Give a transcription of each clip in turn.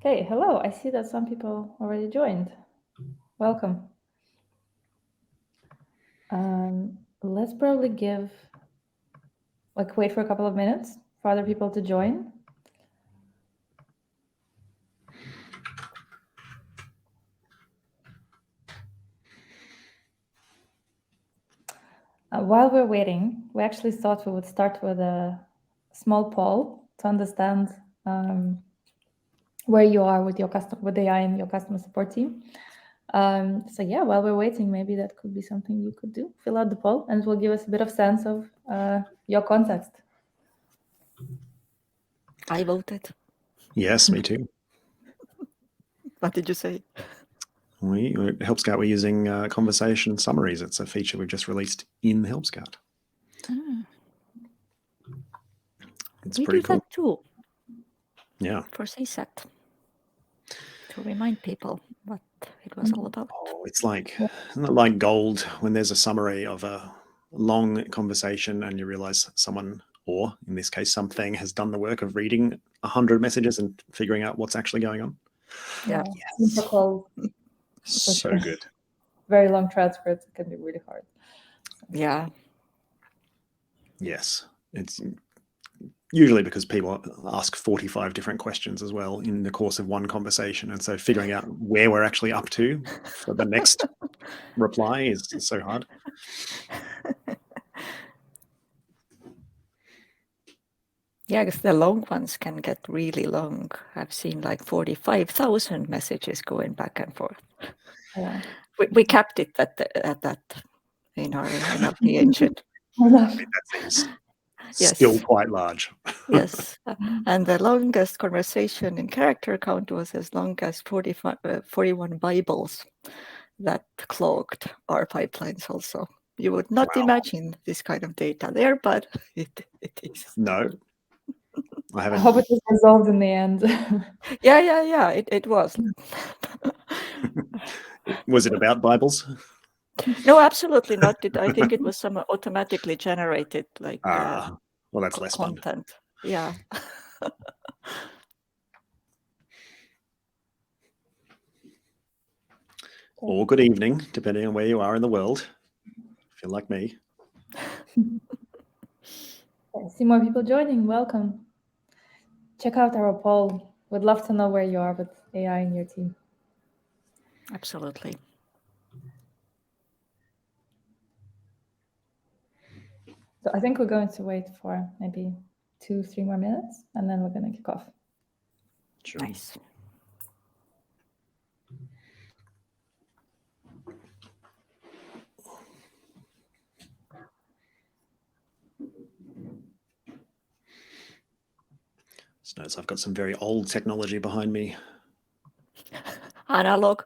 Okay, hello. I see that some people already joined. Welcome. Let's probably wait for a couple of minutes for other people to join. While we're waiting, we actually thought we would start with a small poll to understand where you are with with AI and your customer support team. So yeah, while we're waiting, maybe that could be something you could do. Fill out the poll, and it will give us a bit of sense of your context. I voted. Yes, me too. What did you say? Help Scout, we're using conversation summaries. It's a feature we've just released in Help Scout. It's We pretty do cool. that too. Yeah. For CSAT. To remind people what it was all about. Oh, it's like gold when there's a summary of a long conversation and you realize someone, or in this case, something has done the work of reading 100 messages and figuring out what's actually going on. Yeah. Yes. So good. Very long transcripts can be really hard. Yeah. Yes. It's usually because people ask 45 different questions as well in the course of one conversation. And so figuring out where we're actually up to for the next reply is so hard. Yeah, because the long ones can get really long. I've seen like 45,000 messages going back and forth. Yeah. We capped it at that in our NLP engine. That seems still quite large. Yes. And the longest conversation in character count was as long as 41 Bibles that clogged our pipelines also. You would not imagine this kind of data there, but it is. No. I hope it was resolved in the end. Yeah. It was. Was it about Bibles? No, absolutely not. I think it was some automatically generated well, that's less content. Fun. Yeah. Or good evening, depending on where you are in the world, if you're like me. I see more people joining. Welcome. Check out our poll. We'd love to know where you are with AI in your team. Absolutely. So I think we're going to wait for maybe 2-3 more minutes, and then we're going to kick off. Sure. Nice. So I've got some very old technology behind me. Analog.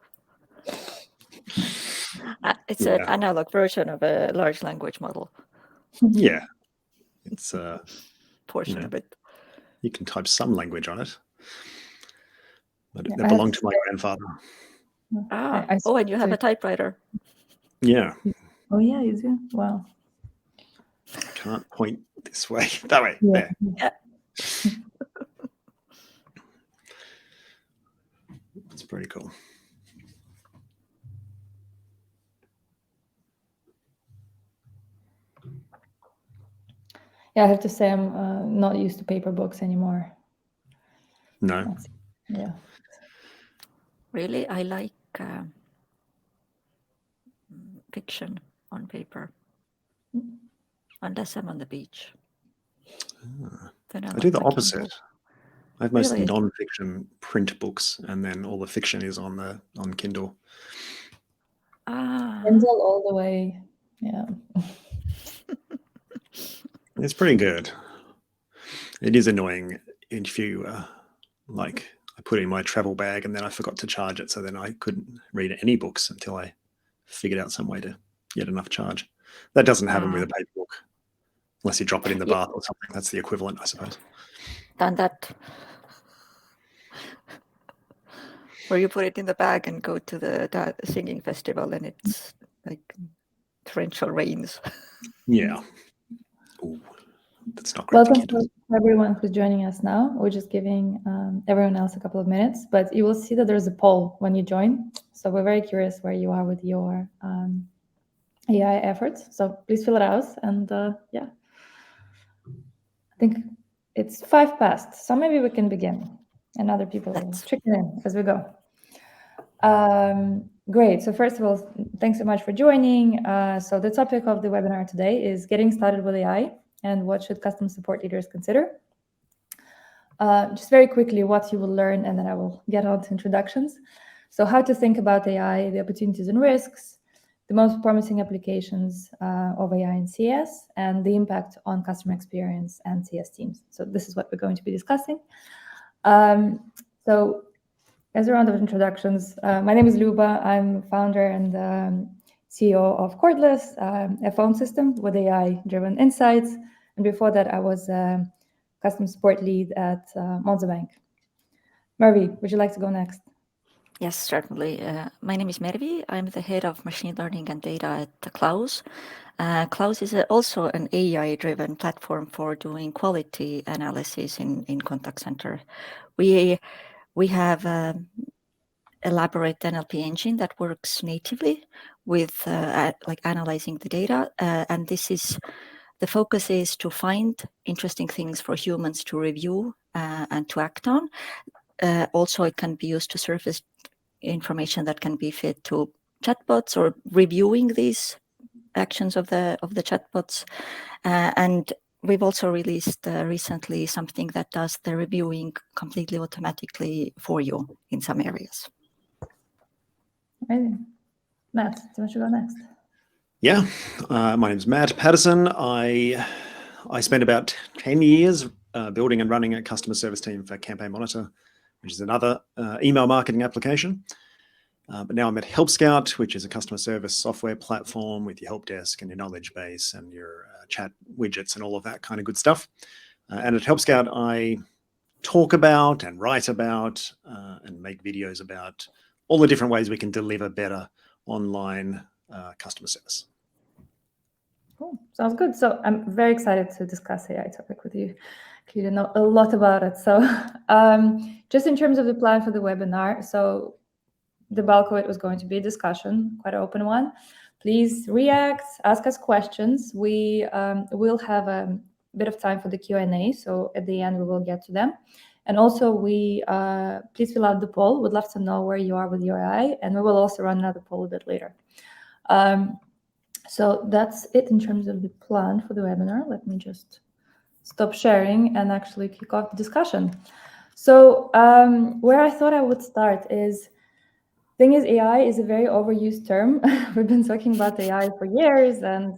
It's an analog version of a large language model. Yeah. It's a portion of it. You can type some language on it. But it belonged to my grandfather. And you have a typewriter. Yeah. Oh, yeah, you do? Wow. Can't point this way. That way. Yeah. There. It's pretty cool. Yeah, I have to say I'm not used to paper books anymore. No. Yeah. Really, I like fiction on paper. Unless I'm on the beach. I do the opposite. I have mostly non-fiction print books, and then all the fiction is on Kindle. Kindle all the way. Yeah. It's pretty good. It is annoying if you I put it in my travel bag and then I forgot to charge it, so then I couldn't read any books until I figured out some way to get enough charge. That doesn't happen with a paper book, unless you drop it in the bath or something. That's the equivalent, I suppose. Done that. Where you put it in the bag and go to the singing festival, and it's like torrential rains. Yeah. Ooh. that's not great Welcome for kids. to everyone who's joining us now. We're just giving everyone else a couple of minutes, but you will see that there's a poll when you join. So we're very curious where you are with your AI efforts. So please fill it out. And yeah, I think it's 5 past, so maybe we can begin and other people will chicken in as we go. Great. So first of all, thanks so much for joining. So the topic of the webinar today is getting started with AI and what should customer support leaders consider. Just very quickly what you will learn, and then I will get on to introductions. So how to think about AI, the opportunities and risks, the most promising applications of AI in CS, and the impact on customer experience and CS teams. So this is what we're going to be discussing. So as a round of introductions, my name is Luba. I'm founder and CEO of Cordless, a phone system with AI-driven insights. And before that, I was a customer support lead at Monzo Bank. Mervi, would you like to go next? Yes, certainly. My name is Mervi. I'm the head of machine learning and data at Klaus. Klaus is also an AI-driven platform for doing quality analysis in contact center. We have elaborate NLP engine that works natively with like analyzing the data, and the focus is to find interesting things for humans to review and to act on. Also, it can be used to surface information that can be fed to chatbots or reviewing these actions of the chatbots. And we've also released recently something that does the reviewing completely automatically for you in some areas. Amazing. Matt, do you want to go next? Yeah, my name is Mathew Patterson. I spent about 10 years building and running a customer service team for Campaign Monitor, which is another email marketing application. But now I'm at Help Scout, which is a customer service software platform with your help desk and your knowledge base and your chat widgets and all of that kind of good stuff. And at Help Scout, I talk about and write about and make videos about all the different ways we can deliver better online customer service. Cool. Sounds good. So I'm very excited to discuss AI topic with you. You know a lot about it. So just in terms of the plan for the webinar, so the bulk of it was going to be a discussion, quite an open one. Please react, ask us questions. We will have a bit of time for the Q&A, so at the end we will get to them. And also please fill out the poll. We'd love to know where you are with your AI, and we will also run another poll a bit later. So that's it in terms of the plan for the webinar. Let me just stop sharing and actually kick off the discussion. So where I thought I would start is, thing is, AI is a very overused term. We've been talking about AI for years, and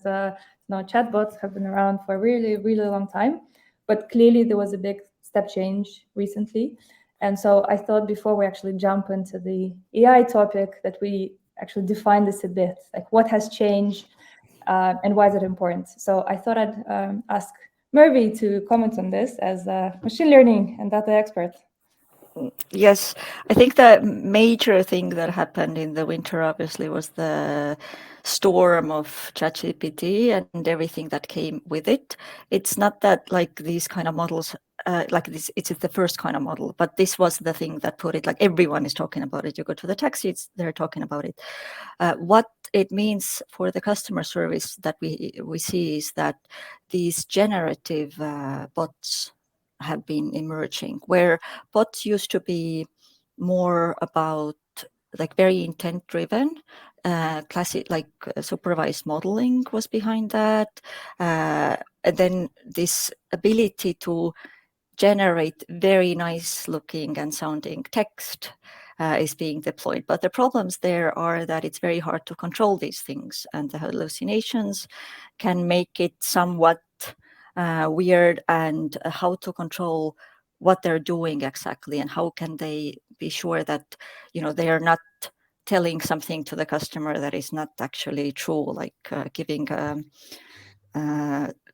chatbots have been around for a really, really long time. But clearly there was a big step change recently. And so I thought before we actually jump into the AI topic that we actually define this a bit, like what has changed and why is it important? So I thought I'd ask Mervi to comment on this as a machine learning and data expert. Yes, I think the major thing that happened in the winter obviously was the storm of ChatGPT and everything that came with it. It's not that like these kind of models, like this, it's the first kind of model, but this was the thing that put it, like everyone is talking about it. You go to the taxis, they're talking about it. What it means for the customer service that we see is that these generative bots have been emerging, where bots used to be more about like very intent driven, classic, like supervised modeling was behind that. And then this ability to generate very nice looking and sounding text is being deployed. But the problems there are that it's very hard to control these things, and the hallucinations can make it somewhat weird, and how to control what they're doing exactly, and how can they be sure that they are not telling something to the customer that is not actually true, like giving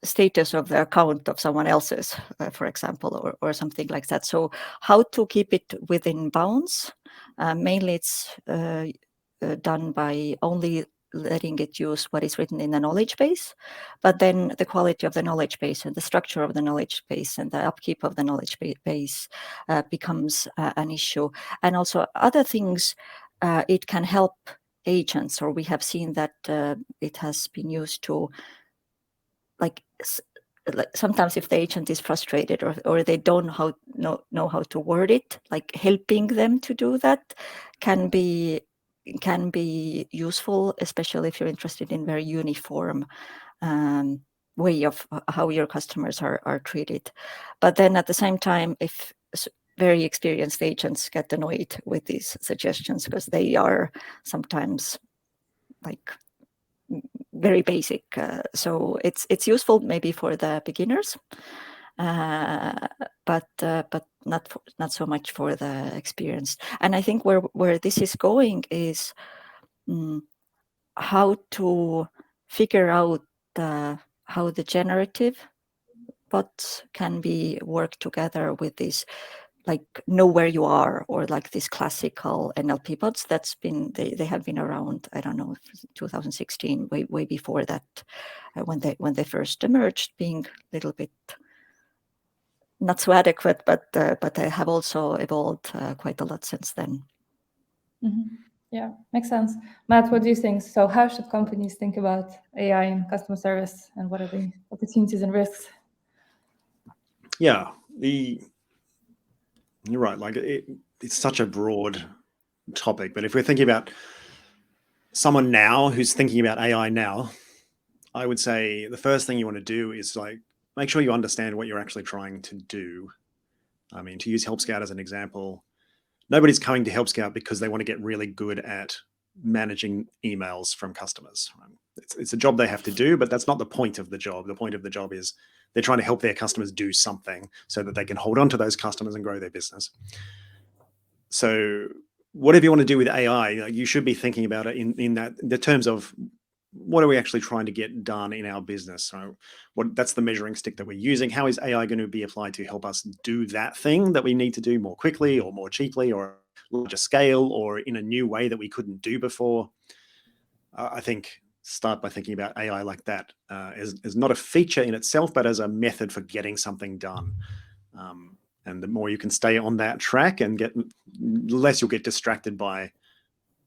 status of the account of someone else's, for example, or something like that. So how to keep it within bounds? Mainly it's done by only letting it use what is written in the knowledge base, but then the quality of the knowledge base and the structure of the knowledge base and the upkeep of the knowledge base becomes an issue. And also other things, it can help agents, or we have seen that it has been used to, like sometimes if the agent is frustrated or they don't know how to word it, like helping them to do that can be useful, especially if you're interested in very uniform way of how your customers are treated. But then at the same time, if very experienced agents get annoyed with these suggestions because they are sometimes like very basic. So it's useful maybe for the beginners, but not so much for the experienced. And I think where this is going is how to figure out how the generative bots can be work together with this, like know where you are, or like these classical NLP bots that's been they have been around, I don't know, 2016, way before that, when they first emerged, being a little bit not so adequate, but they have also evolved quite a lot since then. Mm-hmm. Yeah, makes sense. Matt, what do you think? So how should companies think about AI in customer service, and what are the opportunities and risks? Yeah, you're right. Like it's such a broad topic, but if we're thinking about someone now who's thinking about AI now, I would say the first thing you want to do is like make sure you understand what you're actually trying to do. I mean, to use Help Scout as an example, nobody's coming to Help Scout because they want to get really good at managing emails from customers. It's a job they have to do, but that's not the point of the job. The point of the job is they're trying to help their customers do something so that they can hold on to those customers and grow their business. So whatever you want to do with AI, you should be thinking about it in the terms of what are we actually trying to get done in our business? So that's the measuring stick that we're using. How is AI going to be applied to help us do that thing that we need to do more quickly or more cheaply or larger scale or in a new way that we couldn't do before? I think start by thinking about AI like that as not a feature in itself, but as a method for getting something done. And the more you can stay on that track and less you'll get distracted by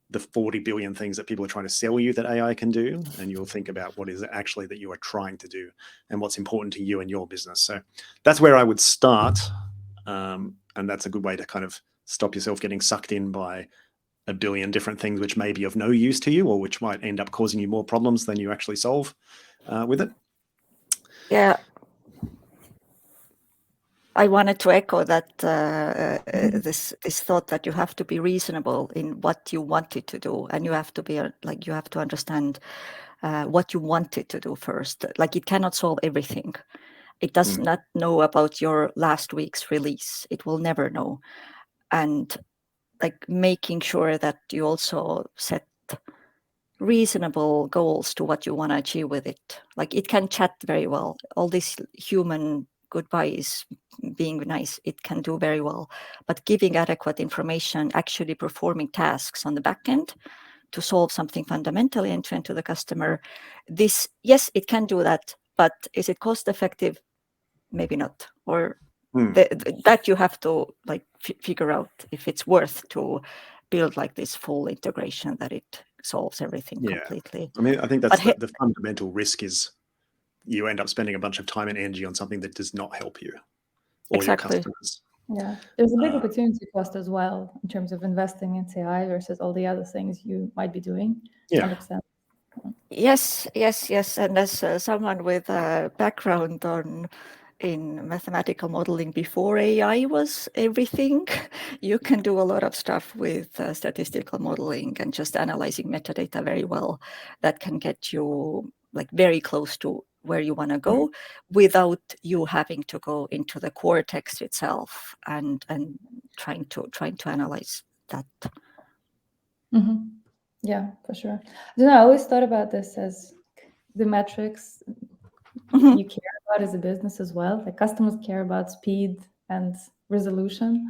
the 40 billion things that people are trying to sell you that AI can do, and you'll think about what is it actually that you are trying to do and what's important to you and your business. So that's where I would start, and that's a good way to kind of stop yourself getting sucked in by a billion different things which may be of no use to you or which might end up causing you more problems than you actually solve with it. Yeah. I wanted to echo that this thought that you have to be reasonable in what you want it to do, and you have to be you have to understand what you want it to do first. Like it cannot solve everything. It does not know about your last week's release. It will never know. And like making sure that you also set reasonable goals to what you want to achieve with it. Like it can chat very well. All this human goodbyes, being nice, it can do very well. But giving adequate information, actually performing tasks on the back end to solve something fundamentally and to the customer, this, yes, it can do that. But is it cost effective? Maybe not. Or that you have to like figure out if it's worth to build like this full integration that it solves everything completely. I mean, I think that's the fundamental risk is you end up spending a bunch of time and energy on something that does not help you or your customers. Yeah, there's a big opportunity cost as well in terms of investing in AI versus all the other things you might be doing. Yeah. 100%. Yes. And as someone with a background in mathematical modeling before AI was everything, you can do a lot of stuff with statistical modeling and just analyzing metadata very well. That can get you like very close to where you want to go without you having to go into the core text itself and trying to analyze that. Mm-hmm. Yeah, for sure. I always thought about this as the metrics you care about as a business as well. Like customers care about speed and resolution,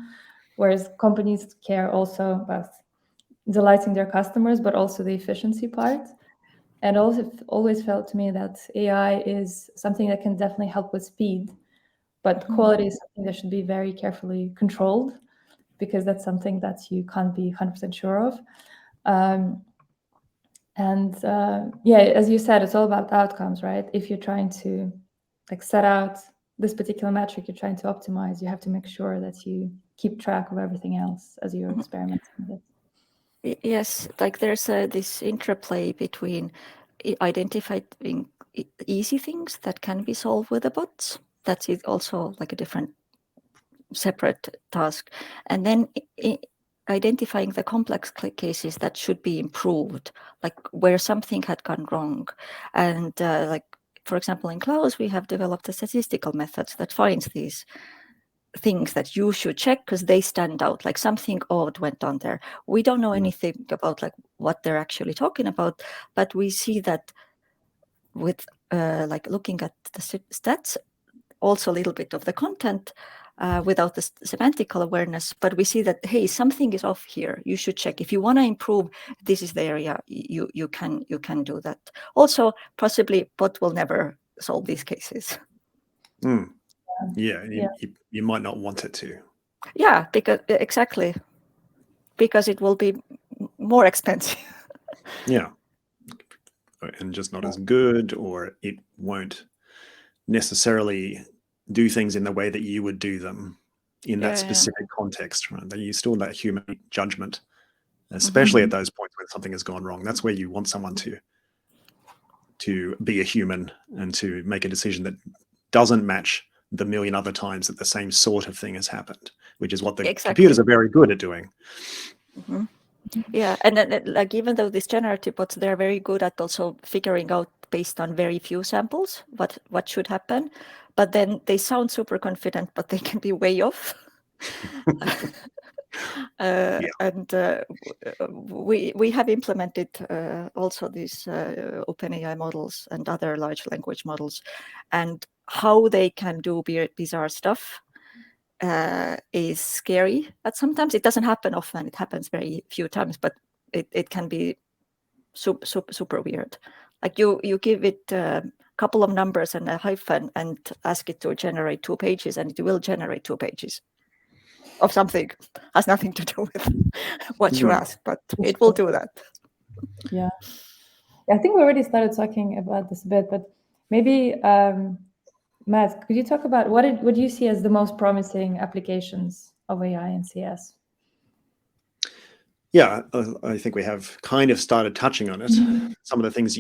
whereas companies care also about delighting their customers, but also the efficiency part. And also always felt to me that AI is something that can definitely help with speed, but quality is something that should be very carefully controlled, because that's something that you can't be 100% sure of. Yeah, as you said, it's all about outcomes, right? If you're trying to set out this particular metric you're trying to optimize, you have to make sure that you keep track of everything else as you're experimenting with it. Yes, like there's this interplay between identifying easy things that can be solved with the bots. That's also like a different separate task. And then identifying the complex cases that should be improved, like where something had gone wrong. And like, for example, in Klaus, we have developed a statistical methods that finds these things that you should check because they stand out, like something odd went on there. We don't know anything about like what they're actually talking about, but we see that with like looking at the stats, also a little bit of the content without the semantical awareness, but we see that, hey, something is off here. You should check. If you want to improve, this is the area you can do that. Also, possibly bot will never solve these cases. Yeah, you might not want it to. Yeah, exactly, because it will be more expensive. Yeah, and just not as good, or it won't necessarily do things in the way that you would do them in that specific context. Right? You still that human judgment, especially at those points when something has gone wrong. That's where you want someone to be a human and to make a decision that doesn't match the million other times that the same sort of thing has happened, which is what the computers are very good at doing. Yeah, and then, like, even though these generative bots, they're very good at also figuring out based on very few samples what should happen, but then they sound super confident, but they can be way off. And we have implemented also these OpenAI models and other large language models, and how they can do bizarre stuff is scary. But sometimes it doesn't happen often. It happens very few times, but it can be super weird. Like you give it a couple of numbers and a hyphen and ask it to generate 2 pages, and it will generate 2 pages of something. Has nothing to do with what you ask, but it will do that. Yeah, I think we already started talking about this a bit, but maybe Matt, could you talk about what do you see as the most promising applications of AI in CS? Yeah, I think we have kind of started touching on it. Some of the things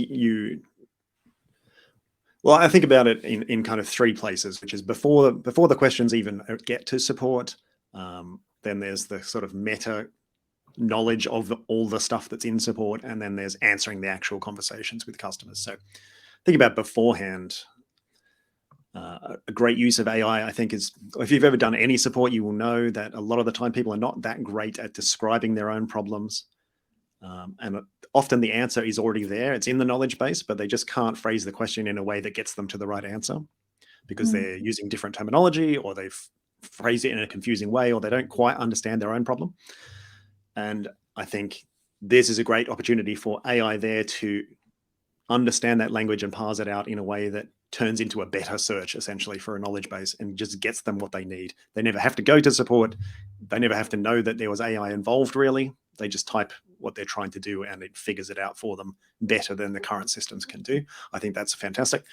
well, I think about it in kind of 3 places, which is before the questions even get to support. Then there's the sort of meta knowledge of all the stuff that's in support, and then there's answering the actual conversations with customers. So think about beforehand. A great use of AI, I think, is if you've ever done any support, you will know that a lot of the time people are not that great at describing their own problems. And often the answer is already there. It's in the knowledge base, but they just can't phrase the question in a way that gets them to the right answer because they're using different terminology, or they've phrased it in a confusing way, or they don't quite understand their own problem. And I think this is a great opportunity for AI there to understand that language and parse it out in a way that turns into a better search, essentially, for a knowledge base, and just gets them what they need. They never have to go to support. They never have to know that there was AI involved, really. They just type what they're trying to do, and it figures it out for them better than the current systems can do. I think that's fantastic.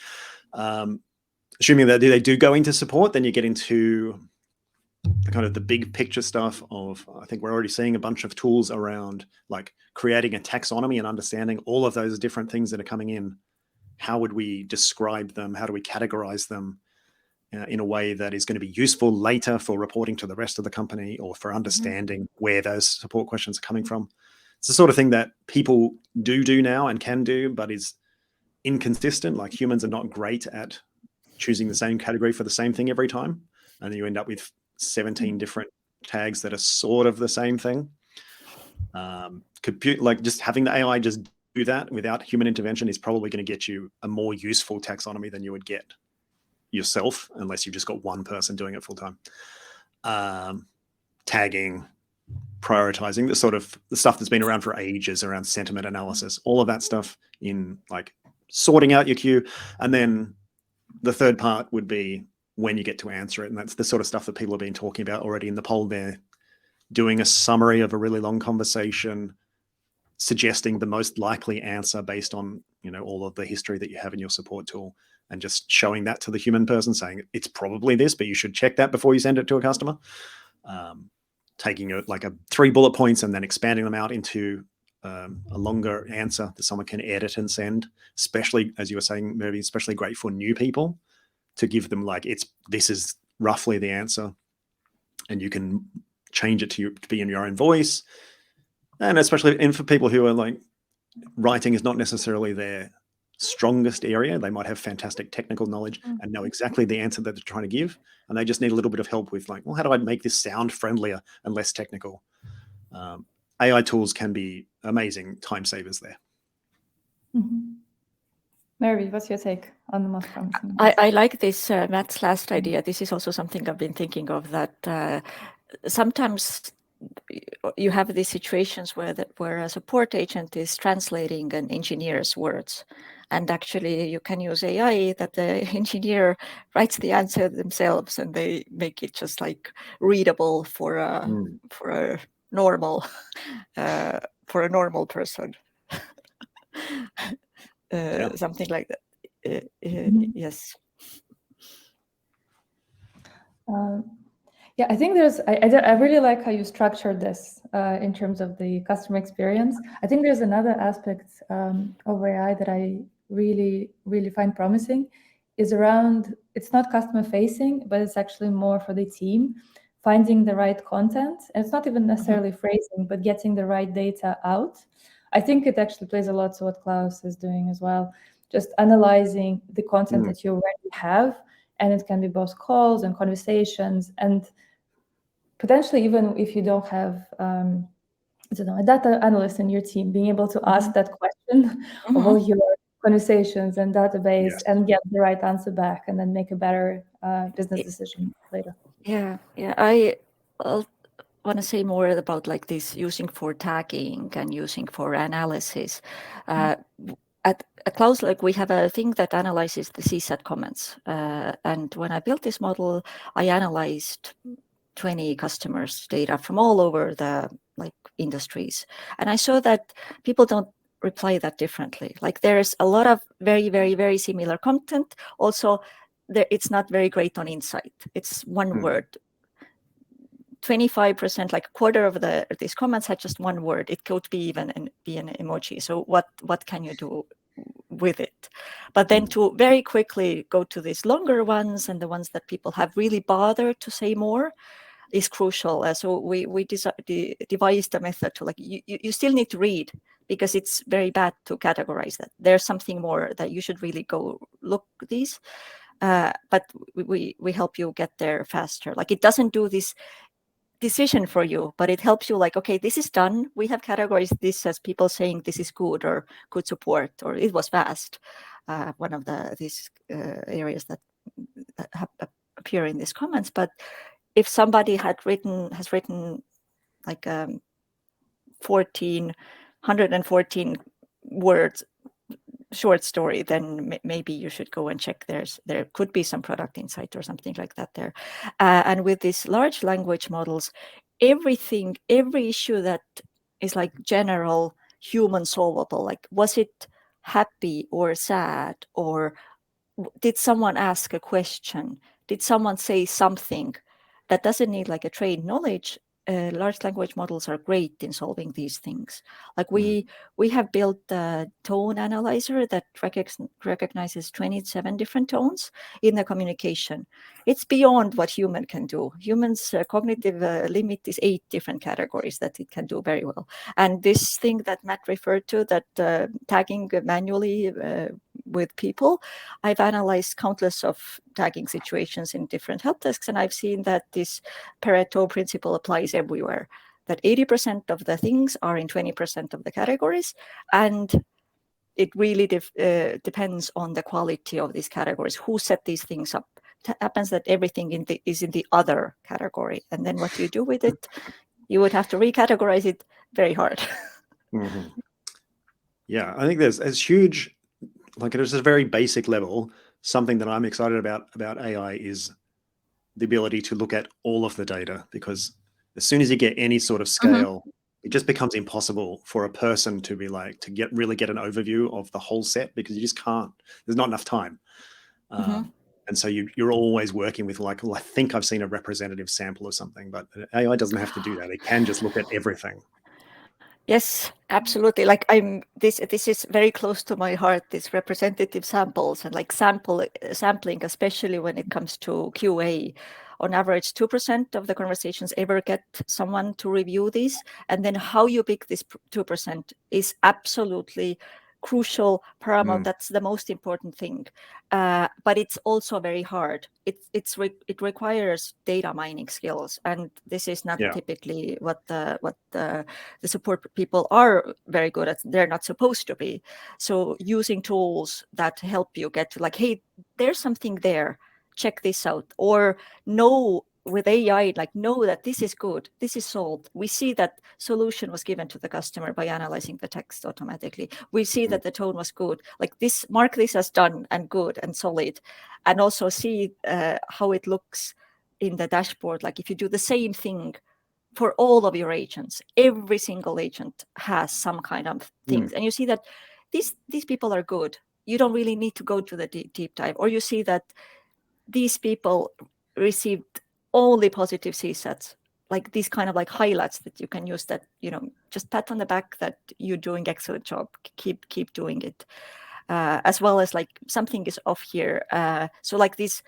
Assuming that they do go into support, then you get into kind of the big picture stuff of, I think we're already seeing a bunch of tools around like creating a taxonomy and understanding all of those different things that are coming in. How would we describe them? How do we categorize them in a way that is going to be useful later for reporting to the rest of the company, or for understanding where those support questions are coming from? It's the sort of thing that people do now and can do, but is inconsistent. Like, humans are not great at choosing the same category for the same thing every time. And you end up with 17 different tags that are sort of the same thing. Like just having the AI just do that without human intervention is probably going to get you a more useful taxonomy than you would get yourself, unless you've just got one person doing it full time. Tagging, prioritizing the sort of the stuff that's been around for ages around sentiment analysis, all of that stuff in like sorting out your queue. And then the third part would be when you get to answer it. And that's the sort of stuff that people have been talking about already in the poll there, doing a summary of a really long conversation, suggesting the most likely answer based on, you know, all of the history that you have in your support tool, and just showing that to the human person, saying it's probably this, but you should check that before you send it to a customer. Taking like 3 bullet points and then expanding them out into a longer answer that someone can edit and send, especially, as you were saying, Mervi, especially great for new people, to give them like, this is roughly the answer, and you can change it to be in your own voice. And especially for people who are like, writing is not necessarily their strongest area. They might have fantastic technical knowledge and know exactly the answer that they're trying to give, and they just need a little bit of help with like, well, how do I make this sound friendlier and less technical? AI tools can be amazing time savers there. Mervi, what's your take on the most promising? I like this Matt's last idea. This is also something I've been thinking of, that sometimes you have these situations where a support agent is translating an engineer's words, and actually you can use AI that the engineer writes the answer themselves, and they make it just like readable for a normal person. Something like that. Yes. Yeah, I think I really like how you structured this in terms of the customer experience. I think there's another aspect of AI that I really, really find promising, is around, it's not customer facing, but it's actually more for the team, finding the right content. And it's not even necessarily phrasing, but getting the right data out. I think it actually plays a lot to what Klaus is doing as well, just analyzing the content that you already have. And it can be both calls and conversations, and potentially even if you don't have, I don't know, a data analyst in your team, being able to ask that question of all your conversations and database and get the right answer back, and then make a better business decision later. Yeah. I want to say more about like this using for tagging and using for analysis. At Klaus, like we have a thing that analyzes the CSAT comments. And when I built this model, I analyzed 20 customers' data from all over the like industries. And I saw that people don't reply that differently. Like there's a lot of very, very, very similar content. Also, it's not very great on insight. It's one word. 25%, like a quarter of these comments had just one word. It could be even an emoji. So what can you do with it? But then to very quickly go to these longer ones, and the ones that people have really bothered to say more, is crucial. So we devised a method to like, you still need to read, because it's very bad to categorize that. There's something more that you should really go look at these. But we help you get there faster. Like it doesn't do this decision for you, but it helps you like, okay, this is done. We have categorized this as people saying this is good or good support, or it was fast. One of these areas that appear in these comments. But if somebody has written like 114 words short story, then maybe you should go and check there could be some product insight or something like that there. And with these large language models, every issue that is like general human solvable, like was it happy or sad, or did someone ask a question, did someone say something that doesn't need like a trained knowledge, large language models are great in solving these things. Like we have built a tone analyzer that recognizes 27 different tones in the communication. It's beyond what human can do. Humans' cognitive limit is 8 different categories that it can do very well. And this thing that Matt referred to, that tagging manually with people, I've analyzed countless of tagging situations in different help desks, and I've seen that this Pareto principle applies everywhere, that 80% of the things are in 20% of the categories, and it really depends on the quality of these categories, who set these things up. It happens that everything is in the other category, and then what you do with it You would have to recategorize it very hard. Mhm. Yeah, I think there's huge, like at a very basic level, something that I'm excited about AI is the ability to look at all of the data, because as soon as you get any sort of scale, it just becomes impossible for a person to be like to really get an overview of the whole set, because you just can't. There's not enough time. And so you're always working with like, well, I think I've seen a representative sample of something, but AI doesn't have to do that. It can just look at everything. Yes, absolutely. Like this is very close to my heart, these representative samples and like sampling, especially when it comes to QA. On average, 2% of the conversations ever get someone to review these. And then how you pick this 2% is absolutely crucial, paramount. That's the most important thing. But it's also very hard. It requires data mining skills, and this is not typically what the support people are very good at. They're not supposed to be. So using tools that help you get to like, hey, there's something there, check this out, or know with AI, like know that this is good, this is solved. We see that solution was given to the customer by analyzing the text automatically. We see that the tone was good, like this, mark this as done and good and solid, and also see how it looks in the dashboard. Like if you do the same thing for all of your agents, every single agent has some kind of things, and you see that these people are good. You don't really need to go to the deep dive, or you see that these people received only positive CSATs, like these kind of like highlights that you can use, that, you know, just pat on the back that you're doing excellent job, keep doing it, as well as like something is off here. So like this,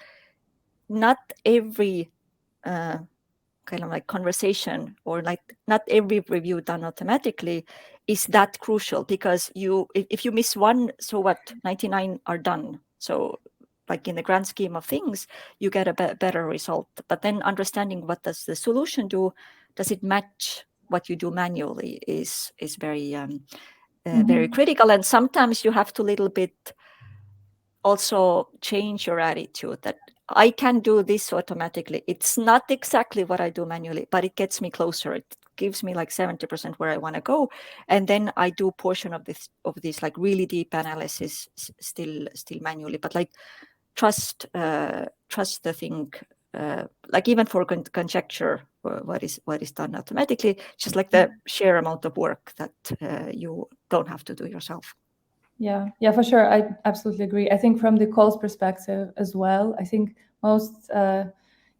not every kind of like conversation, or like not every review done automatically is that crucial, because if you miss one, so what, 99 are done. So like in the grand scheme of things, you get a better result. But then understanding what does the solution do, does it match what you do manually, is very very critical. And sometimes you have to little bit also change your attitude, that I can do this automatically. It's not exactly what I do manually, but it gets me closer. It gives me like 70% where I want to go. And then I do portion of this like really deep analysis still manually, but like trust the thing, like even for conjecture, what is done automatically, just like the sheer amount of work that you don't have to do yourself. Yeah, for sure. I absolutely agree. I think from the calls perspective as well, I think most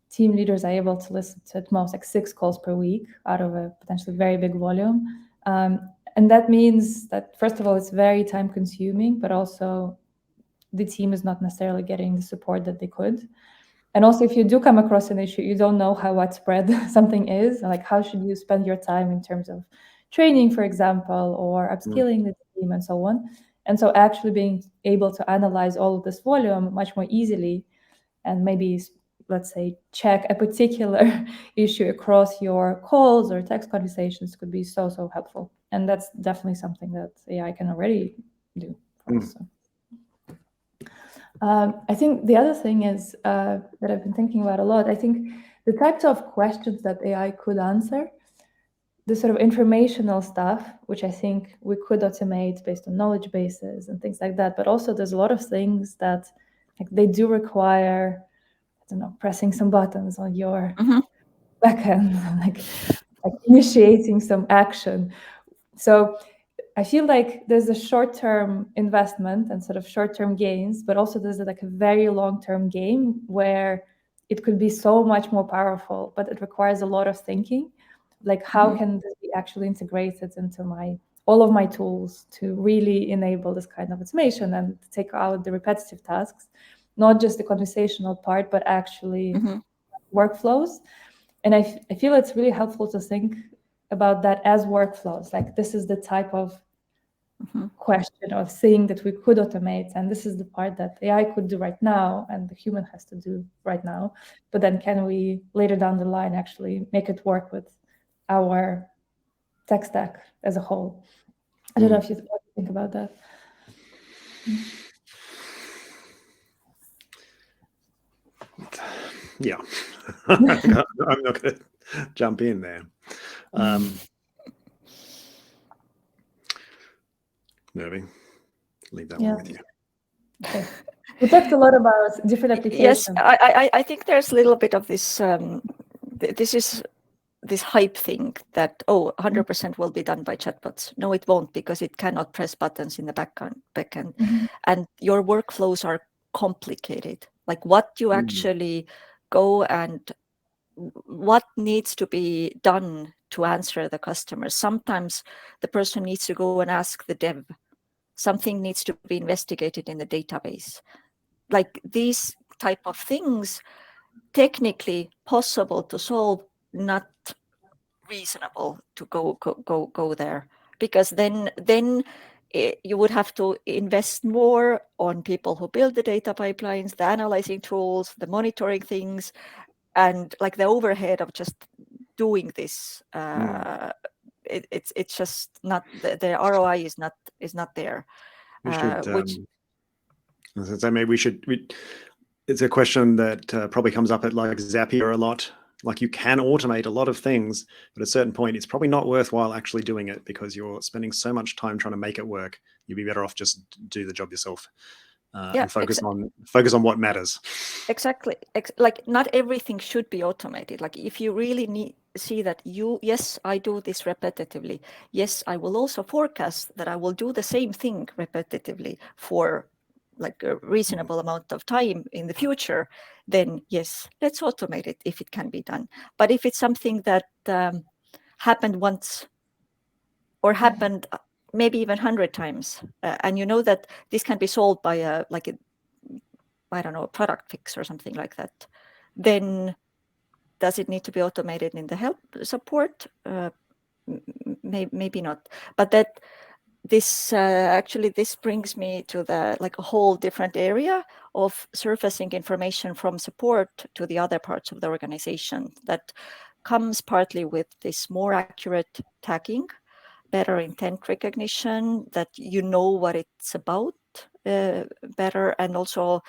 team leaders are able to listen to at most like 6 calls per week out of a potentially very big volume. And that means that, first of all, it's very time consuming, but also the team is not necessarily getting the support that they could. And also, if you do come across an issue, you don't know how widespread something is. Like, how should you spend your time in terms of training, for example, or upskilling the team and so on. And so actually being able to analyze all of this volume much more easily, and maybe, let's say, check a particular issue across your calls or text conversations could be so helpful. And that's definitely something that AI can already do for us. So. I think the other thing is that I've been thinking about a lot. I think the types of questions that AI could answer, the sort of informational stuff, which I think we could automate based on knowledge bases and things like that. But also there's a lot of things that like they do require, I don't know, pressing some buttons on your backend, like initiating some action. So I feel like there's a short-term investment and sort of short-term gains, but also there's like a very long-term game where it could be so much more powerful, but it requires a lot of thinking. Like, how can this be actually integrated into all of my tools to really enable this kind of automation and take out the repetitive tasks, not just the conversational part, but actually workflows. And I feel it's really helpful to think about that as workflows. Like, this is the type of question or thing that we could automate, and this is the part that AI could do right now and the human has to do right now. But then can we later down the line actually make it work with our tech stack as a whole? I don't know if you think about that. Yeah, I'm not going to jump in there. Mervi, leave that one with you. Okay. We talked a lot about different applications. Yes, I think there's a little bit of this. This is this hype thing that 100% will be done by chatbots. No, it won't, because it cannot press buttons in the backend, and your workflows are complicated. Like what you actually go and what needs to be done to answer the customer. Sometimes the person needs to go and ask the dev. Something needs to be investigated in the database. Like these type of things, technically possible to solve, not reasonable to go there, because then you would have to invest more on people who build the data pipelines, the analyzing tools, the monitoring things, and like the overhead of just doing this. It's just not, the ROI is not there. We should, so maybe it's a question that probably comes up at like Zapier a lot. Like you can automate a lot of things, but at a certain point, it's probably not worthwhile actually doing it because you're spending so much time trying to make it work. You'd be better off just do the job yourself and focus on what matters. Exactly. Like not everything should be automated. Like if you really see that yes, I do this repetitively. Yes, I will also forecast that I will do the same thing repetitively for like a reasonable amount of time in the future, then yes, let's automate it if it can be done. But if it's something that happened once or happened maybe even 100 times, and you know that this can be solved by a product fix or something like that, then does it need to be automated in the help support? Maybe not. But this brings me to the like a whole different area of surfacing information from support to the other parts of the organization that comes partly with this more accurate tagging, better intent recognition, that you know what it's about better, and also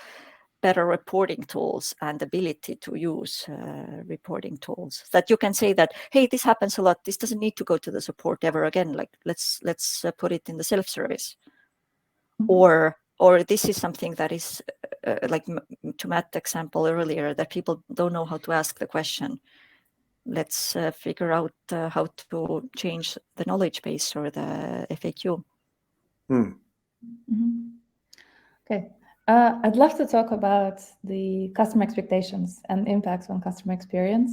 better reporting tools and ability to use reporting tools that you can say that, hey, this happens a lot. This doesn't need to go to the support ever again. Like let's put it in the self-service, or this is something that is like to Matt's example earlier, that people don't know how to ask the question. Let's figure out how to change the knowledge base or the FAQ. Okay. I'd love to talk about the customer expectations and impacts on customer experience.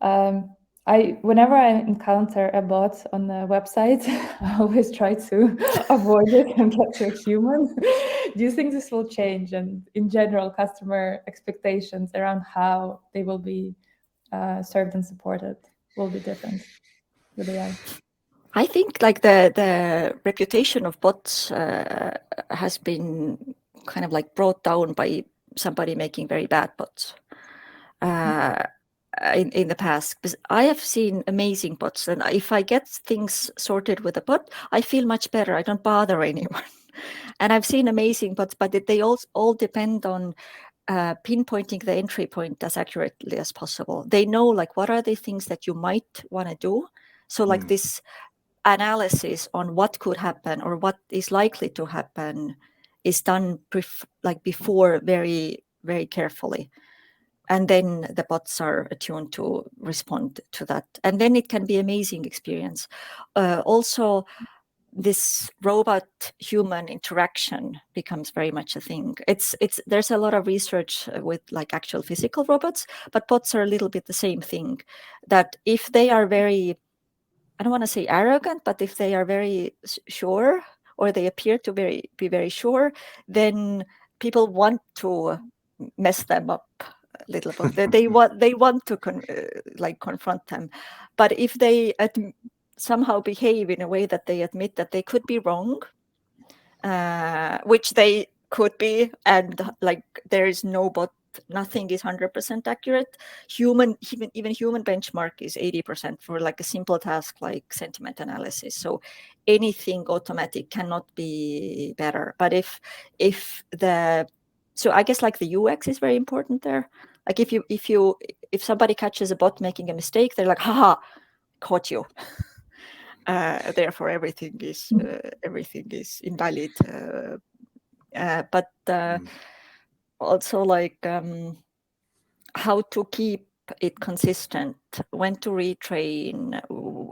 Whenever I encounter a bot on the website, I always try to avoid it and get to a human. Do you think this will change? And in general, customer expectations around how they will be served and supported will be different with AI? I think like the reputation of bots has been kind of like brought down by somebody making very bad bots in the past. Because I have seen amazing bots, and if I get things sorted with a bot, I feel much better. I don't bother anyone. And I've seen amazing bots, but they all depend on pinpointing the entry point as accurately as possible. They know like what are the things that you might want to do. So like this analysis on what could happen or what is likely to happen is done before very, very carefully. And then the bots are attuned to respond to that. And then it can be amazing experience. Also, this robot-human interaction becomes very much a thing. There's a lot of research with like actual physical robots, but bots are a little bit the same thing. That if they are very, I don't want to say arrogant, but if they are very sure, or they appear to be very sure, then people want to mess them up a little bit. they want to confront them. But if they somehow behave in a way that they admit that they could be wrong, which they could be, and like there is no bot, nothing is 100% accurate. Even human benchmark is 80% for like a simple task like sentiment analysis. So anything automatic cannot be better. But so I guess like the UX is very important there. Like if somebody catches a bot making a mistake, they're like, haha, caught you. Therefore, everything is invalid. But also, like, how to keep it consistent, when to retrain,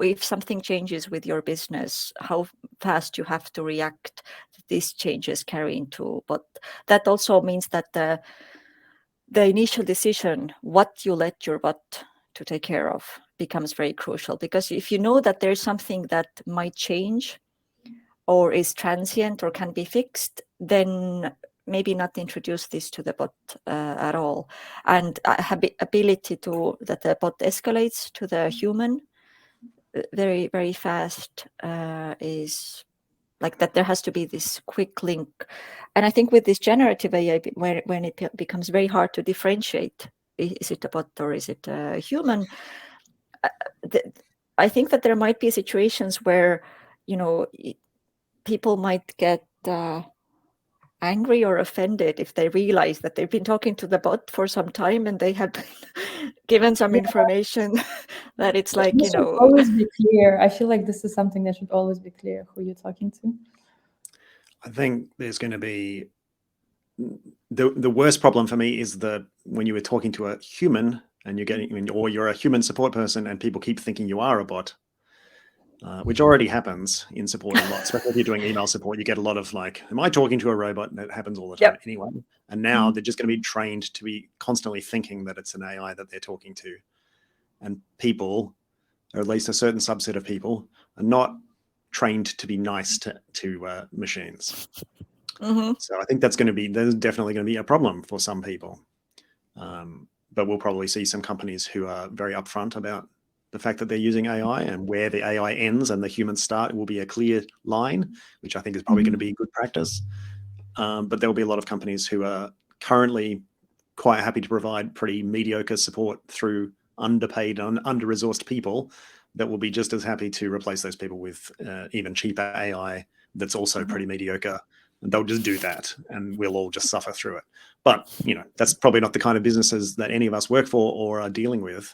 if something changes with your business, how fast you have to react. These changes carry into, but that also means that the initial decision, what you let your bot to take care of, becomes very crucial. Because if you know that there's something that might change or is transient or can be fixed, then maybe not introduce this to the bot at all. And ability to that the bot escalates to the human very, very fast is like that. There has to be this quick link. And I think with this generative AI, when it becomes very hard to differentiate, is it a bot or is it a human? I think that there might be situations where, people might get angry or offended if they realize that they've been talking to the bot for some time and they have been given some information that it's like, This should always be clear. I feel like this is something that should always be clear who you're talking to. I think there's going to be the worst problem for me is when you were talking to a human and you're a human support person and people keep thinking you are a bot. Which already happens in support a lot, especially if you're doing email support. You get a lot of like, am I talking to a robot? And that happens all the time anyway. And now they're just going to be trained to be constantly thinking that it's an AI that they're talking to. And people, or at least a certain subset of people, are not trained to be nice to machines. So I think there's definitely going to be a problem for some people. But we'll probably see some companies who are very upfront about the fact that they're using AI, and where the AI ends and the humans start will be a clear line, which I think is probably going to be good practice. But there will be a lot of companies who are currently quite happy to provide pretty mediocre support through underpaid and under-resourced people that will be just as happy to replace those people with even cheaper AI that's also pretty mediocre. And they'll just do that and we'll all just suffer through it. But, that's probably not the kind of businesses that any of us work for or are dealing with.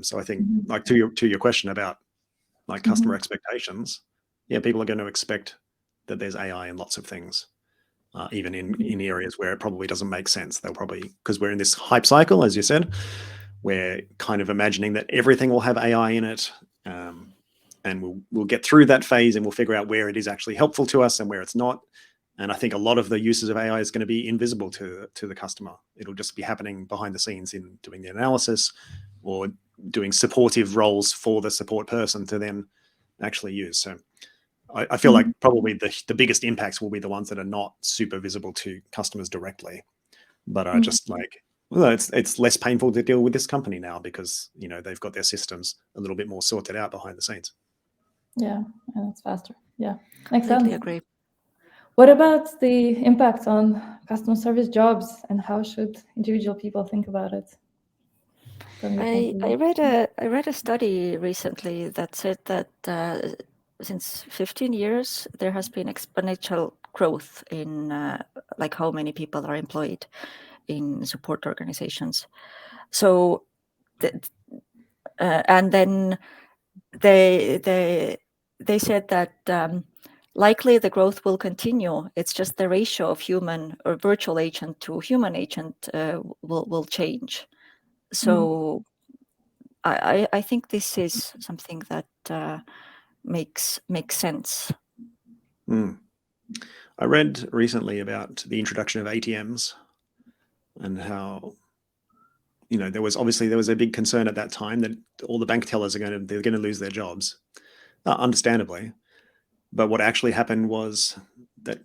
So I think, like to your question about like customer expectations, people are going to expect that there's AI in lots of things, even in areas where it probably doesn't make sense. They'll probably, because we're in this hype cycle, as you said, we're kind of imagining that everything will have AI in it, and we'll get through that phase and we'll figure out where it is actually helpful to us and where it's not. And I think a lot of the uses of AI is going to be invisible to the customer. It'll just be happening behind the scenes in doing the analysis or doing supportive roles for the support person to then actually use. So I feel like probably the biggest impacts will be the ones that are not super visible to customers directly, but are just like, well, it's less painful to deal with this company now because they've got their systems a little bit more sorted out behind the scenes. Yeah, and it's faster. Yeah, makes Completely sense. agree. What about the impact on customer service jobs, and how should individual people think about it? I read a study recently that said that since 15 years there has been exponential growth in like how many people are employed in support organizations. So, and then they said that likely the growth will continue. It's just the ratio of human or virtual agent to human agent will change. So I think this is something that makes sense. I read recently about the introduction of ATMs and how there was a big concern at that time that all the bank tellers they're going to lose their jobs, understandably. But what actually happened was that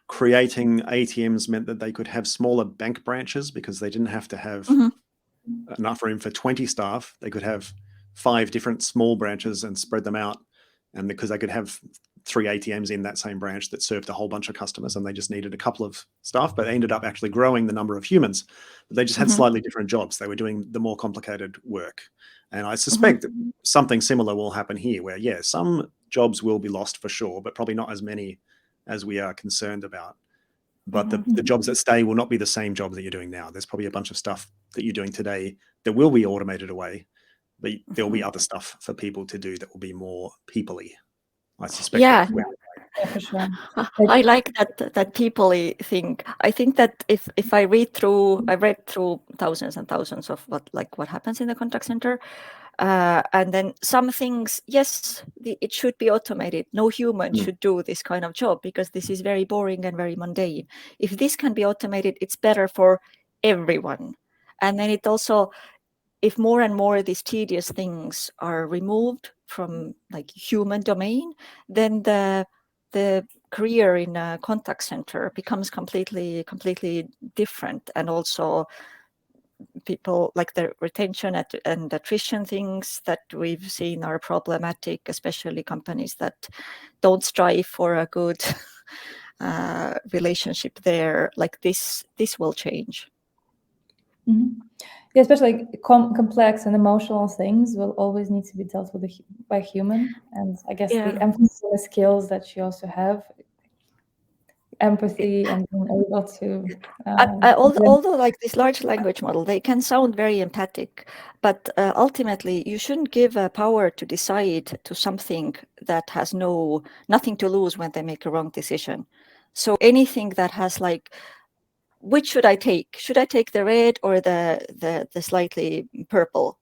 creating ATMs meant that they could have smaller bank branches because they didn't have to have enough room for 20 staff. They could have 5 different small branches and spread them out. And because they could have 3 ATMs in that same branch that served a whole bunch of customers, and they just needed a couple of staff, but they ended up actually growing the number of humans. But they just had slightly different jobs. They were doing the more complicated work. And I suspect something similar will happen here where, some jobs will be lost for sure, but probably not as many as we are concerned about. But the jobs that stay will not be the same job that you're doing now. There's probably a bunch of stuff that you're doing today that will be automated away, but there'll be other stuff for people to do that will be more people-y. I suspect. Yeah. For sure. I like that people-y thing. I think that if I read through thousands and thousands of what happens in the contact center, and then some things, yes, it should be automated. No human should do this kind of job because this is very boring and very mundane. If this can be automated, it's better for everyone. And then it also, if more and more of these tedious things are removed from like human domain, then the career in a contact center becomes completely different. And also people like the retention and attrition things that we've seen are problematic, especially companies that don't strive for a good relationship there. Like this will change. Yeah, especially complex and emotional things will always need to be dealt with by human. And I guess the emphasis on the skills that you also have, empathy and being able to although like this large language model, they can sound very empathic, but ultimately you shouldn't give power to decide to something that has nothing to lose when they make a wrong decision. So anything that has like, which should I take? Should I take the red or the slightly purple?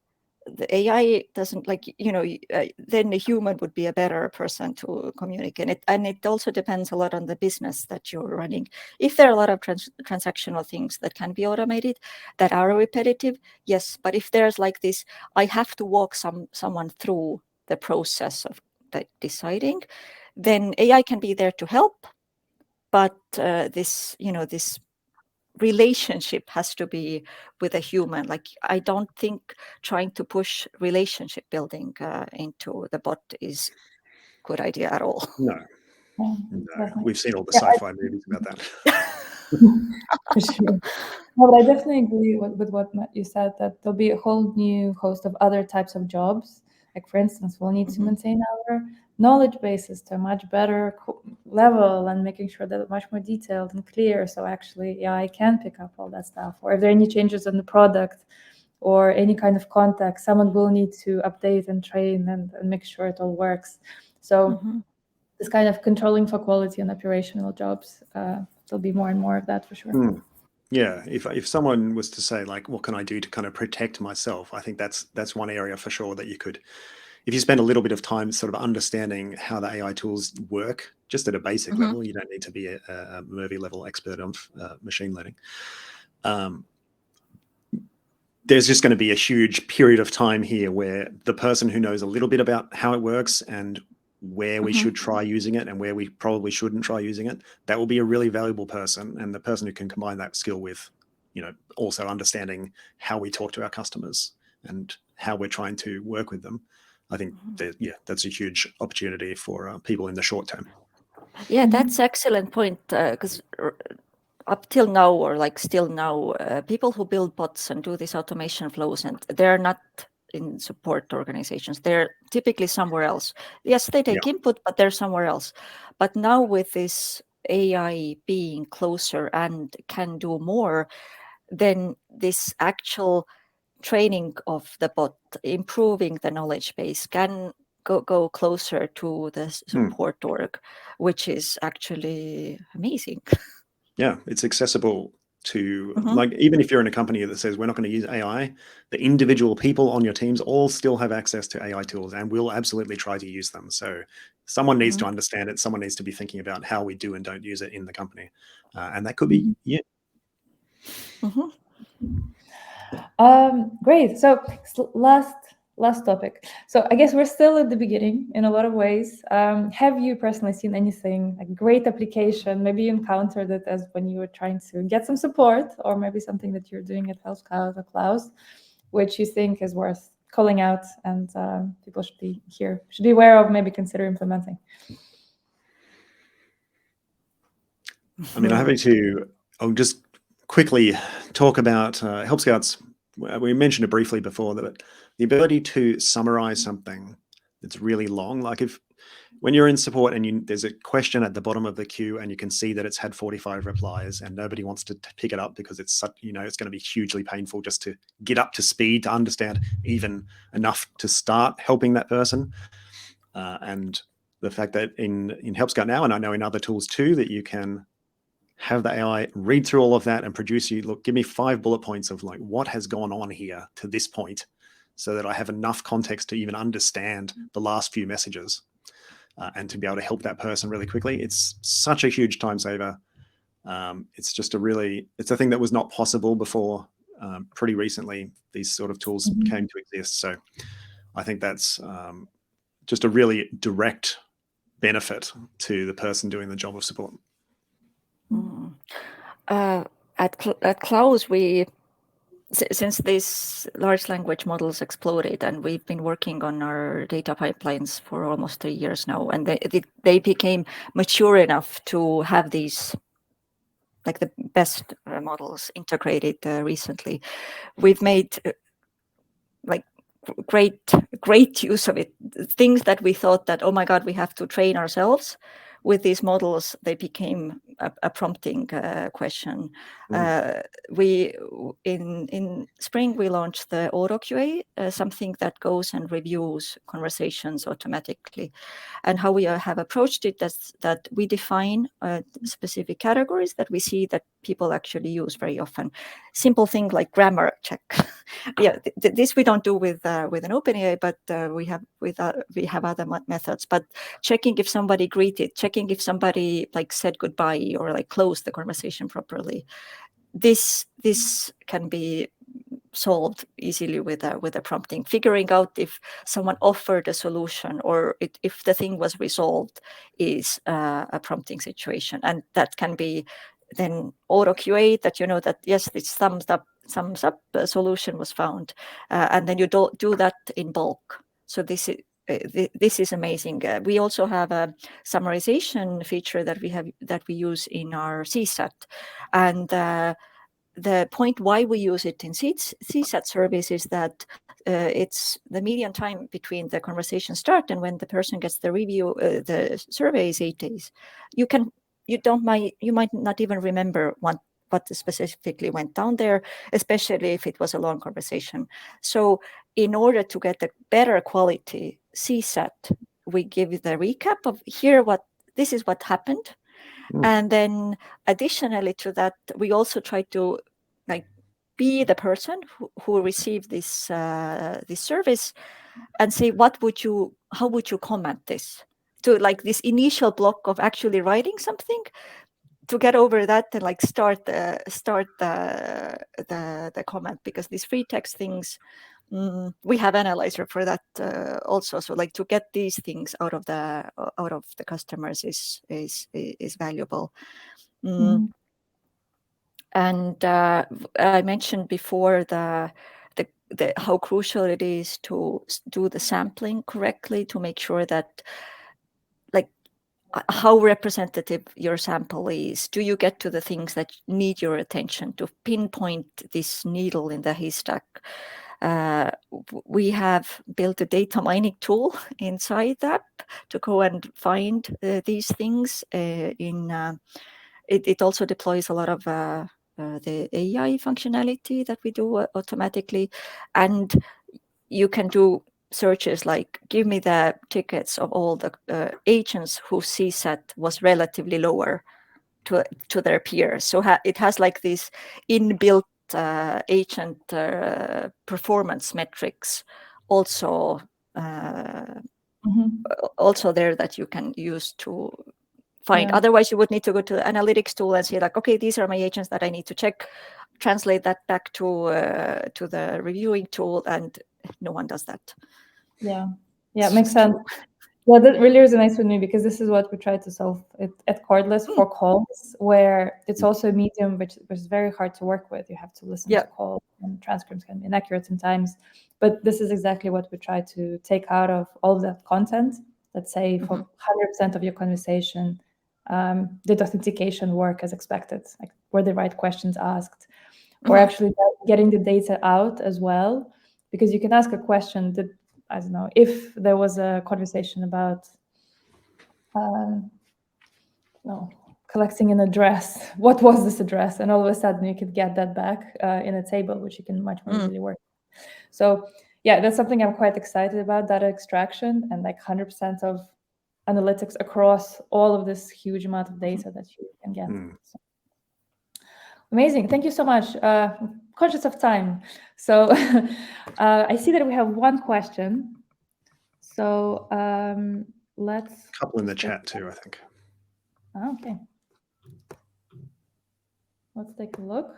The AI doesn't then a human would be a better person to communicate. And it also depends a lot on the business that you're running. If there are a lot of transactional things that can be automated that are repetitive, yes. But if there's like this, I have to walk someone through the process of deciding, then AI can be there to help. But this relationship has to be with a human. Like, I don't think trying to push relationship building into the bot is a good idea at all. No. Definitely. We've seen all the sci-fi movies about that. For sure. No, but I definitely agree with what you said, that there'll be a whole new host of other types of jobs. Like, for instance, we'll need to maintain our knowledge bases to a much better level and making sure that it's much more detailed and clear. So actually, AI can pick up all that stuff. Or if there are any changes in the product or any kind of context, someone will need to update and train and make sure it all works. So this kind of controlling for quality and operational jobs, there'll be more and more of that for sure. Yeah, if someone was to say, like, what can I do to kind of protect myself? I think that's one area for sure that you could, if you spend a little bit of time sort of understanding how the AI tools work, just at a basic level, you don't need to be a Mervi level expert of machine learning. There's just going to be a huge period of time here where the person who knows a little bit about how it works and where we should try using it and where we probably shouldn't try using it, that will be a really valuable person. And the person who can combine that skill with, also understanding how we talk to our customers and how we're trying to work with them, I think that's a huge opportunity for people in the short term. Yeah, that's excellent point, because up till now, or like still now, people who build bots and do these automation flows, and they're not in support organizations. They're typically somewhere else. Yes, they take input, but they're somewhere else. But now with this AI being closer and can do more, then this actual training of the bot, improving the knowledge base, can go closer to the support org, which is actually amazing. Yeah, it's accessible to, like, even if you're in a company that says we're not going to use AI, the individual people on your teams all still have access to AI tools and will absolutely try to use them. So someone needs to understand it. Someone needs to be thinking about how we do and don't use it in the company. And that could be, Great. So last topic. So I guess we're still at the beginning in a lot of ways. Have you personally seen anything, like great application? Maybe you encountered it as when you were trying to get some support, or maybe something that you're doing at Health Cloud or Klaus, which you think is worth calling out and people should be aware of, maybe consider implementing. I mean, I'll just quickly talk about Help Scouts. We mentioned it briefly before, that the ability to summarize something that's really long, like if when you're in support and there's a question at the bottom of the queue and you can see that it's had 45 replies and nobody wants to pick it up because it's such, it's going to be hugely painful just to get up to speed to understand even enough to start helping that person. And the fact that in Help Scout now, and I know in other tools too, that you can have the AI read through all of that and produce you, look, give me 5 bullet points of like what has gone on here to this point so that I have enough context to even understand the last few messages and to be able to help that person really quickly. It's such a huge time saver. It's just it's a thing that was not possible before. Pretty recently, these sort of tools came to exist. So I think that's just a really direct benefit to the person doing the job of support. At Klaus, since these large language models exploded, and we've been working on our data pipelines for almost 3 years now, and they became mature enough to have these, like the best models integrated recently. We've made like great use of it. Things that we thought that, oh my God, we have to train ourselves. With these models, they became a prompting question. We in spring we launched the auto QA, something that goes and reviews conversations automatically. And how we have approached it is that we define specific categories that we see that people actually use very often. Simple thing like grammar check. Yeah, this we don't do with an OpenAI, but we have other methods. But checking if somebody greeted, checking if somebody like said goodbye or like closed the conversation properly. This can be solved easily with a prompting. Figuring out if someone offered a solution or if the thing was resolved is a prompting situation, and that can be then auto QA that that yes, this thumbs up solution was found, and then you do that in bulk. So this is amazing. We also have a summarization feature that we use in our CSAT, and the point why we use it in CSAT surveys is that it's the median time between the conversation start and when the person gets the review. The survey is 8 days. You might not even remember what specifically went down there, especially if it was a long conversation. So in order to get a better quality CSAT, we give the recap of this is what happened. And then additionally to that, we also try to be the person who received this service and say, how would you comment this? To this initial block of actually writing something, to get over that and start the comment, because these free text things, we have analyzer for that also. So to get these things out of the customers is valuable. And I mentioned before how crucial it is to do the sampling correctly, to make sure that how representative your sample is. Do you get to the things that need your attention, to pinpoint this needle in the haystack? We have built a data mining tool inside the app to go and find these things. It also deploys a lot of the AI functionality that we do automatically, and you can do searches like, give me the tickets of all the agents whose CSAT was relatively lower to their peers. So it has this inbuilt agent performance metrics also also there that you can use to find. Otherwise, you would need to go to the analytics tool and say okay, these are my agents that I need to check, translate that back to the reviewing tool, and no one does that. Yeah, it makes sense. Yeah, that really resonates with me, because this is what we try to solve at Cordless for calls, where it's also a medium which is very hard to work with. You have to listen to calls, and transcripts can be inaccurate sometimes. But this is exactly what we try to take out of all of that content. Let's say for 100% of your conversation, did authentication work as expected? Were the right questions asked? Or actually getting the data out as well, because you can ask a question that, I don't know, if there was a conversation about collecting an address. What was this address? And all of a sudden you could get that back in a table, which you can much more easily work. So yeah, that's something I'm quite excited about, data extraction and like 100% of analytics across all of this huge amount of data that you can get. So, amazing. Thank you so much. Conscious of time. So I see that we have one question. So let's... A couple in the chat too, I think. Okay. Let's take a look.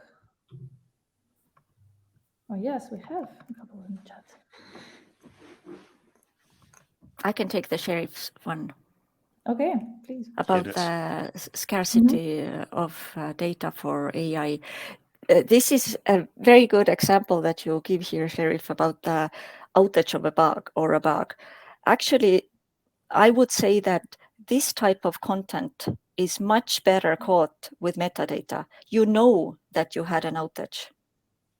Oh, yes, we have a couple in the chat. I can take the sheriff's one. Okay, please. About the scarcity of data for AI. This is a very good example that you give here, Sheriff, about the outage of a bug or a bug. Actually, I would say that this type of content is much better caught with metadata. You know that you had an outage.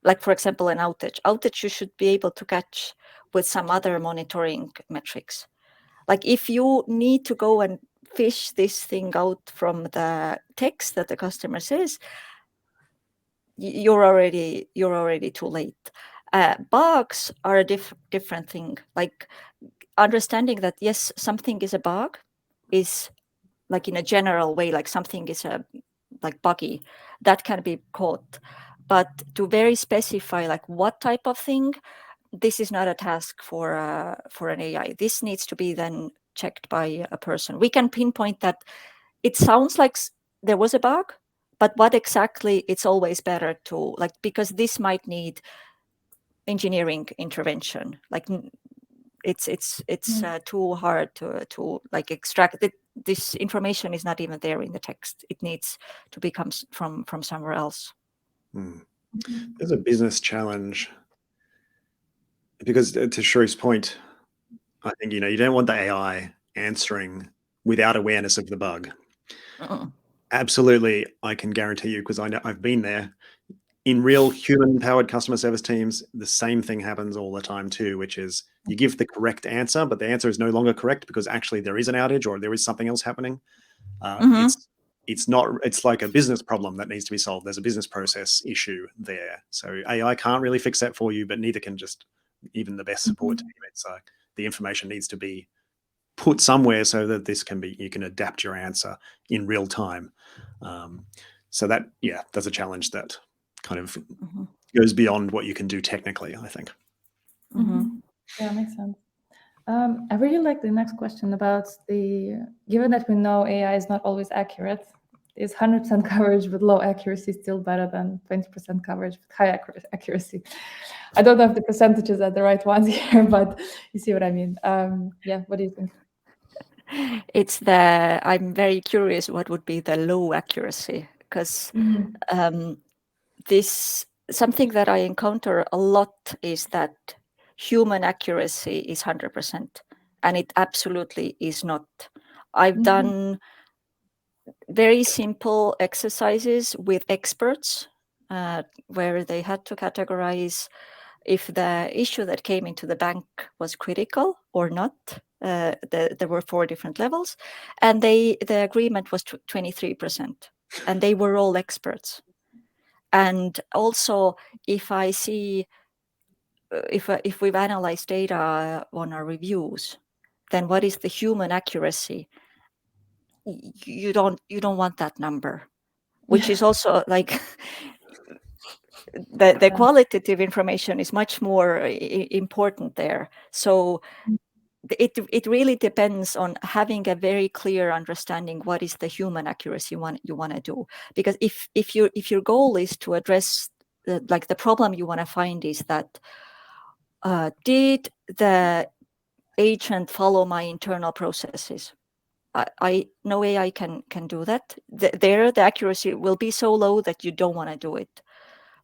Like, for example, an outage. Outage you should be able to catch with some other monitoring metrics. Like if you need to go and fish this thing out from the text that the customer says, you're already too late. Bugs are a different thing. Like understanding that yes, something is a bug is like in a general way, like something is like buggy, that can be caught. But to very specify like what type of thing, this is not a task for an AI. This needs to be then checked by a person. We can pinpoint that it sounds like there was a bug, but what exactly, it's always better to like, because this might need engineering intervention. Like it's too hard to like extract it. This information is not even there in the text. It needs to become from somewhere else. There's a business challenge because to Sherry's point, I think, you don't want the AI answering without awareness of the bug. Absolutely, I can guarantee you, because I know I've been there. In real human-powered customer service teams, the same thing happens all the time too, which is you give the correct answer, but the answer is no longer correct because actually there is an outage or there is something else happening. It's like a business problem that needs to be solved. There's a business process issue there. So AI can't really fix that for you, but neither can just even the best support team. It's the information needs to be put somewhere so that you can adapt your answer in real time. So that, that's a challenge that kind of goes beyond what you can do technically, I think. Yeah, makes sense. I really like the next question about given that we know AI is not always accurate, is 100% coverage with low accuracy still better than 20% coverage with high accuracy? I don't know if the percentages are the right ones here, but you see what I mean. What do you think? I'm very curious what would be the low accuracy, because something that I encounter a lot is that human accuracy is 100%, and it absolutely is not. I've done very simple exercises with experts where they had to categorize if the issue that came into the bank was critical or not. There were 4 different levels, and the agreement was 23%, and they were all experts. And also, if I see, if we've analyzed data on our reviews, then what is the human accuracy? You don't want that number, which is also like the qualitative information is much more important there. So it really depends on having a very clear understanding what is the human accuracy you want to do. Because if your goal is to address the problem you want to find is that did the agent follow my internal processes? I no AI can do that. The accuracy will be so low that you don't want to do it.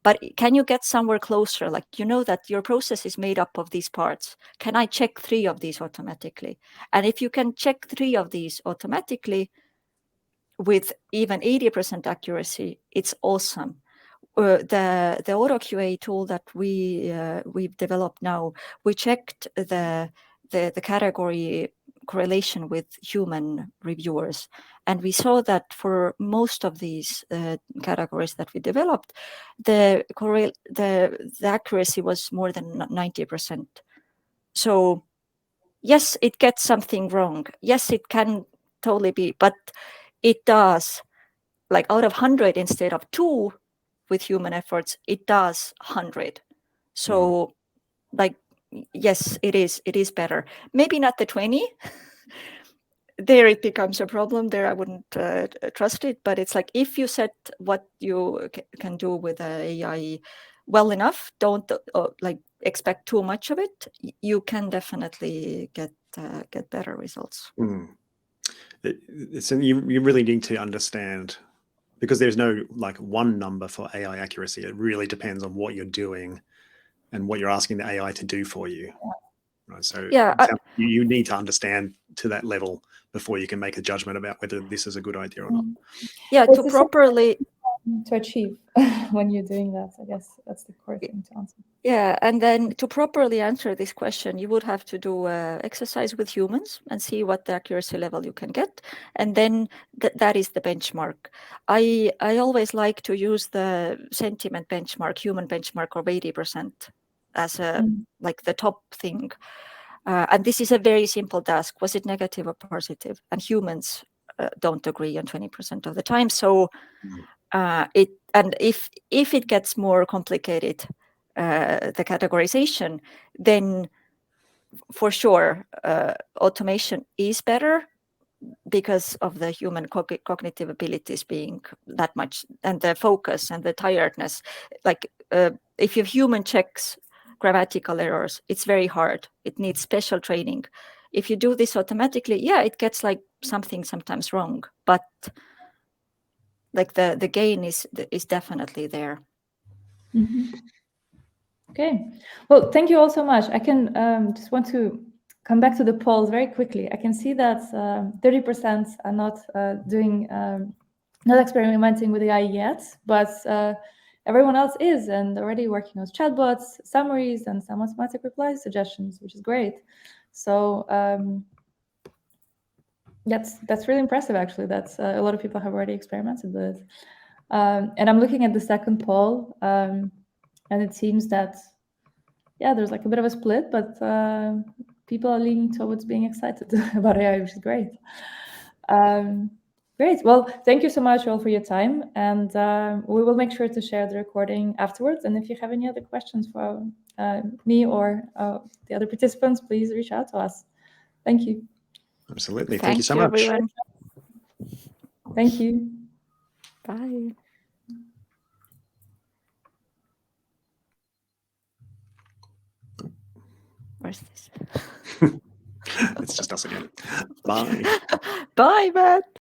But can you get somewhere closer? Like, that your process is made up of these parts. Can I check 3 of these automatically? And if you can check 3 of these automatically with even 80% accuracy, it's awesome. The auto QA tool that we've developed now, we checked the category correlation with human reviewers. And we saw that for most of these categories that we developed, the accuracy was more than 90%. So yes, it gets something wrong. Yes, it can totally be, but it does, like out of 100 instead of 2 with human efforts, it does 100. So like, yes, it is better. Maybe not the 20. There it becomes a problem. There I wouldn't trust it, but it's like if you set what you can do with AI well enough, don't like expect too much of it. You can definitely get better results. You really need to understand, because there's no like one number for AI accuracy. It really depends on what you're doing and what you're asking the AI to do for you. Right. So yeah, you need to understand to that level before you can make a judgment about whether this is a good idea or not. Yeah, to properly to achieve when you're doing that. I guess that's the core thing to answer. Yeah, and then to properly answer this question, you would have to do exercise with humans and see what the accuracy level you can get, and then that is the benchmark. I always like to use the sentiment benchmark, human benchmark of 80% as like the top thing. And this is a very simple task. Was it negative or positive? And humans don't agree on 20% of the time. So if it gets more complicated, the categorization, then for sure automation is better because of the human cognitive abilities being that much, and the focus and the tiredness. Like if your human checks grammatical errors, it's very hard. It needs special training. If you do this automatically, yeah, it gets like something sometimes wrong, but like the gain is definitely there. Okay, well, thank you all so much. I can just want to come back to the polls very quickly. I can see that 30% are not not experimenting with AI yet, but everyone else is, and already working on chatbots, summaries, and some automatic reply suggestions, which is great. So that's really impressive, actually. That's a lot of people have already experimented with it. And I'm looking at the second poll, and it seems that, yeah, there's like a bit of a split, but people are leaning towards being excited about AI, which is great. Great. Well, thank you so much all for your time, and we will make sure to share the recording afterwards. And if you have any other questions for me or the other participants, please reach out to us. Thank you. Absolutely. Thank you so much. Everyone. Thank you. Bye. Where's this? It's just us again. Bye. Bye, Matt.